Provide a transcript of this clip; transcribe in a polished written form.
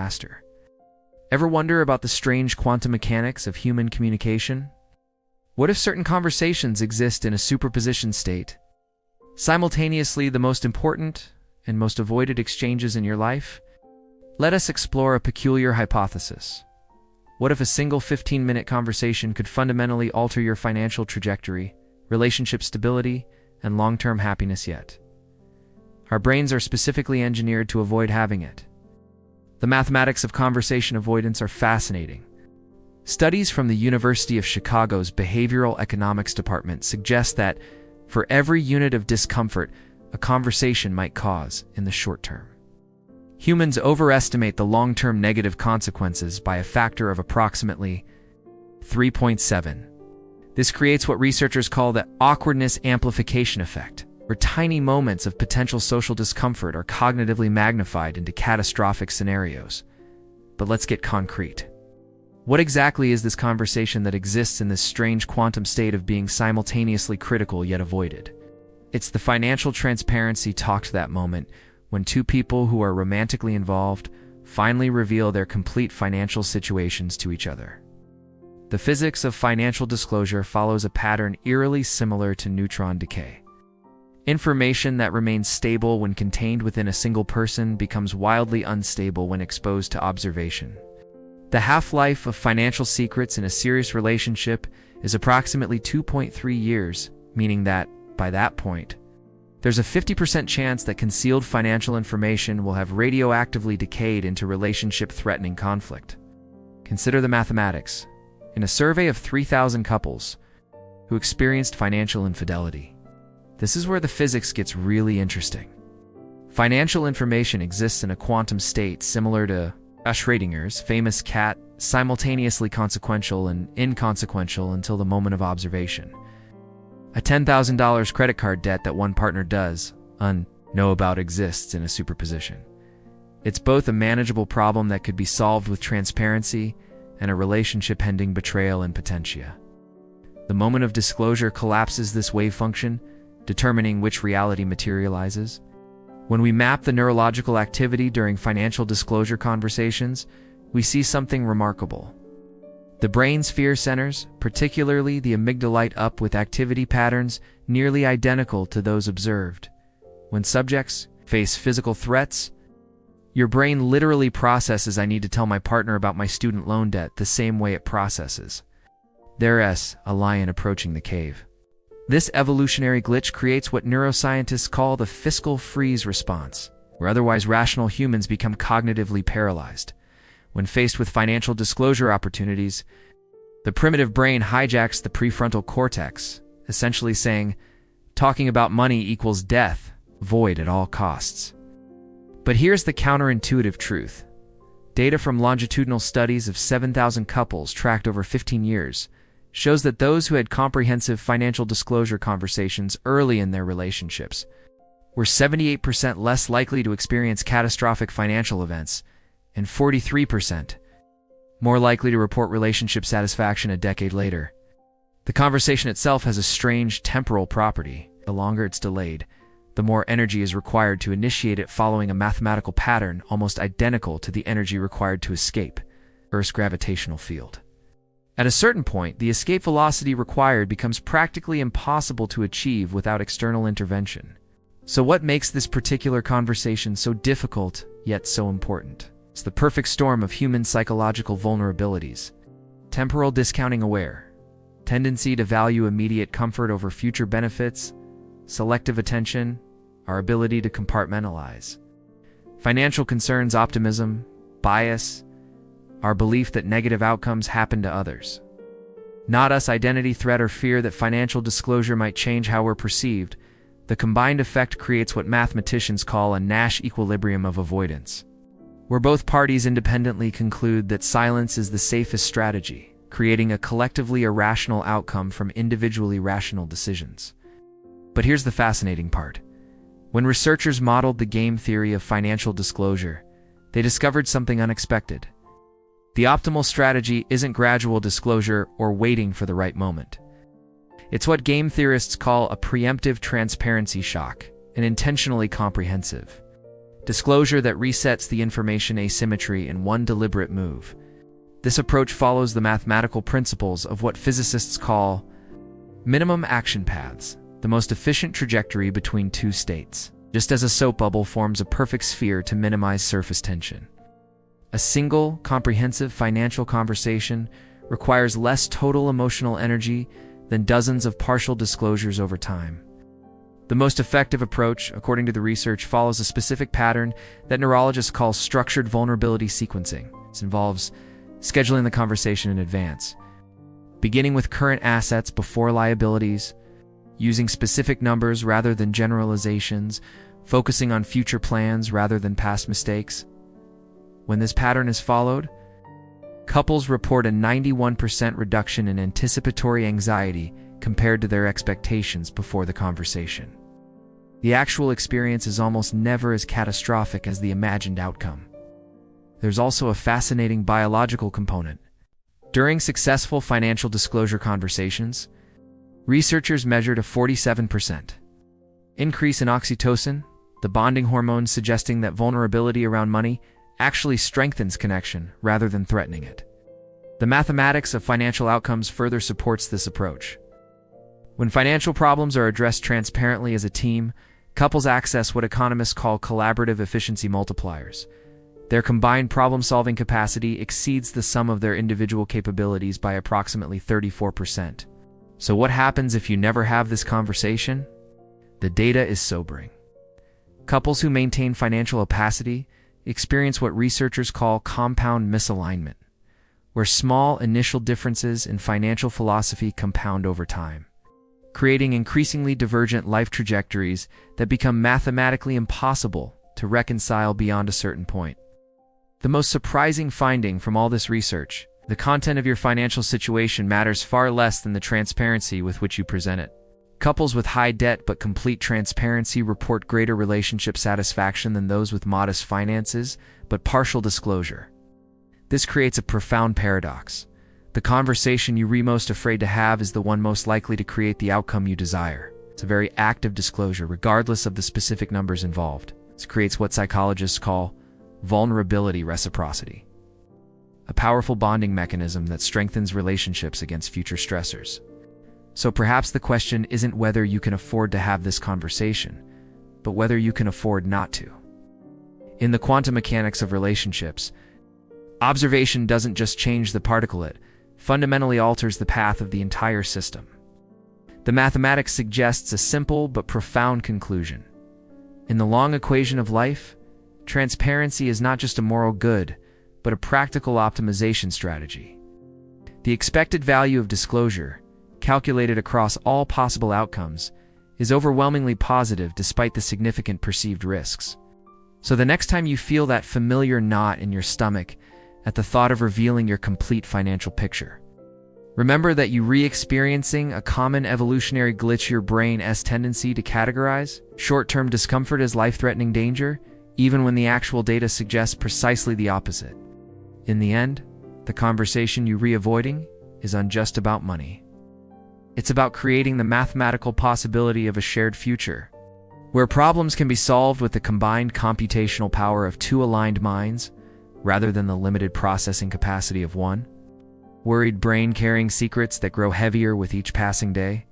faster. Ever wonder about the strange quantum mechanics of human communication? What if certain conversations exist in a superposition state? Simultaneously, the most important and most avoided exchanges in your life? Let us explore a peculiar hypothesis. What if a single 15-minute conversation could fundamentally alter your financial trajectory, relationship stability, and long-term happiness yet? Our brains are specifically engineered to avoid having it. The mathematics of conversation avoidance are fascinating. Studies from the University of Chicago's Behavioral Economics Department suggest that for every unit of discomfort a conversation might cause in the short term, humans overestimate the long-term negative consequences by a factor of approximately 3.7. This creates what researchers call the awkwardness amplification effect, where tiny moments of potential social discomfort are cognitively magnified into catastrophic scenarios. But let's get concrete. What exactly is this conversation that exists in this strange quantum state of being simultaneously critical yet avoided? It's the financial transparency talked that moment when two people who are romantically involved finally reveal their complete financial situations to each other. The physics of financial disclosure follows a pattern eerily similar to neutron decay. Information that remains stable when contained within a single person becomes wildly unstable when exposed to observation. The half-life of financial secrets in a serious relationship is approximately 2.3 years, meaning that, by that point, there's a 50% chance that concealed financial information will have radioactively decayed into relationship-threatening conflict. Consider the mathematics. In a survey of 3,000 couples who experienced financial infidelity, this is where the physics gets really interesting. Financial information exists in a quantum state similar to Schrödinger's famous cat, simultaneously consequential and inconsequential until the moment of observation. A $10,000 credit card debt that one partner does know about exists in a superposition. It's both a manageable problem that could be solved with transparency and a relationship-ending betrayal in potentia. The moment of disclosure collapses this wave function, determining which reality materializes. When we map the neurological activity during financial disclosure conversations, we see something remarkable. The brain's fear centers, particularly the amygdala, light up with activity patterns nearly identical to those observed. When subjects face physical threats, your brain literally processes "I need to tell my partner about my student loan debt" the same way it processes "There's a lion approaching the cave." This evolutionary glitch creates what neuroscientists call the fiscal freeze response, where otherwise rational humans become cognitively paralyzed. When faced with financial disclosure opportunities, the primitive brain hijacks the prefrontal cortex, essentially saying, "Talking about money equals death, avoid at all costs." But here's the counterintuitive truth. Data from longitudinal studies of 7,000 couples tracked over 15 years shows that those who had comprehensive financial disclosure conversations early in their relationships were 78% less likely to experience catastrophic financial events and 43% more likely to report relationship satisfaction a decade later. The conversation itself has a strange temporal property. The longer it's delayed, the more energy is required to initiate it, following a mathematical pattern almost identical to the energy required to escape Earth's gravitational field. At a certain point, the escape velocity required becomes practically impossible to achieve without external intervention. So what makes this particular conversation so difficult, yet so important? It's the perfect storm of human psychological vulnerabilities. Temporal discounting aware, tendency to value immediate comfort over future benefits, selective attention, our ability to compartmentalize. Financial concerns optimism, bias, our belief that negative outcomes happen to others. Not us identity threat or fear that financial disclosure might change how we're perceived. The combined effect creates what mathematicians call a Nash equilibrium of avoidance, where both parties independently conclude that silence is the safest strategy, creating a collectively irrational outcome from individually rational decisions. But here's the fascinating part. When researchers modeled the game theory of financial disclosure, they discovered something unexpected. The optimal strategy isn't gradual disclosure or waiting for the right moment. It's what game theorists call a preemptive transparency shock, and intentionally comprehensive. Disclosure that resets the information asymmetry in one deliberate move. This approach follows the mathematical principles of what physicists call minimum action paths, the most efficient trajectory between two states, just as a soap bubble forms a perfect sphere to minimize surface tension. A single, comprehensive financial conversation requires less total emotional energy than dozens of partial disclosures over time. The most effective approach, according to the research, follows a specific pattern that neurologists call structured vulnerability sequencing. This involves scheduling the conversation in advance, beginning with current assets before liabilities, using specific numbers rather than generalizations, focusing on future plans rather than past mistakes. When this pattern is followed, couples report a 91% reduction in anticipatory anxiety compared to their expectations before the conversation. The actual experience is almost never as catastrophic as the imagined outcome. There's also a fascinating biological component. During successful financial disclosure conversations, researchers measured a 47% increase in oxytocin, the bonding hormone, suggesting that vulnerability around money actually strengthens connection rather than threatening it. The mathematics of financial outcomes further supports this approach. When financial problems are addressed transparently as a team, couples access what economists call collaborative efficiency multipliers. Their combined problem-solving capacity exceeds the sum of their individual capabilities by approximately 34%. So what happens if you never have this conversation? The data is sobering. Couples who maintain financial opacity experience what researchers call compound misalignment, where small initial differences in financial philosophy compound over time, creating increasingly divergent life trajectories that become mathematically impossible to reconcile beyond a certain point. The most surprising finding from all this research: the content of your financial situation matters far less than the transparency with which you present it. Couples with high debt but complete transparency report greater relationship satisfaction than those with modest finances but partial disclosure. This creates a profound paradox. The conversation you're most afraid to have is the one most likely to create the outcome you desire. It's a very active disclosure, regardless of the specific numbers involved. This creates what psychologists call vulnerability reciprocity, a powerful bonding mechanism that strengthens relationships against future stressors. So perhaps the question isn't whether you can afford to have this conversation, but whether you can afford not to. In the quantum mechanics of relationships, observation doesn't just change the particle, it fundamentally alters the path of the entire system. The mathematics suggests a simple but profound conclusion. In the long equation of life, transparency is not just a moral good, but a practical optimization strategy. The expected value of disclosure, calculated across all possible outcomes, is overwhelmingly positive despite the significant perceived risks. So the next time you feel that familiar knot in your stomach at the thought of revealing your complete financial picture, remember that you're re-experiencing a common evolutionary glitch: your brain's tendency to categorize short-term discomfort as life-threatening danger, even when the actual data suggests precisely the opposite. In the end, the conversation you're avoiding isn't just about money. It's about creating the mathematical possibility of a shared future, where problems can be solved with the combined computational power of two aligned minds, rather than the limited processing capacity of one. Worried brain carrying secrets that grow heavier with each passing day.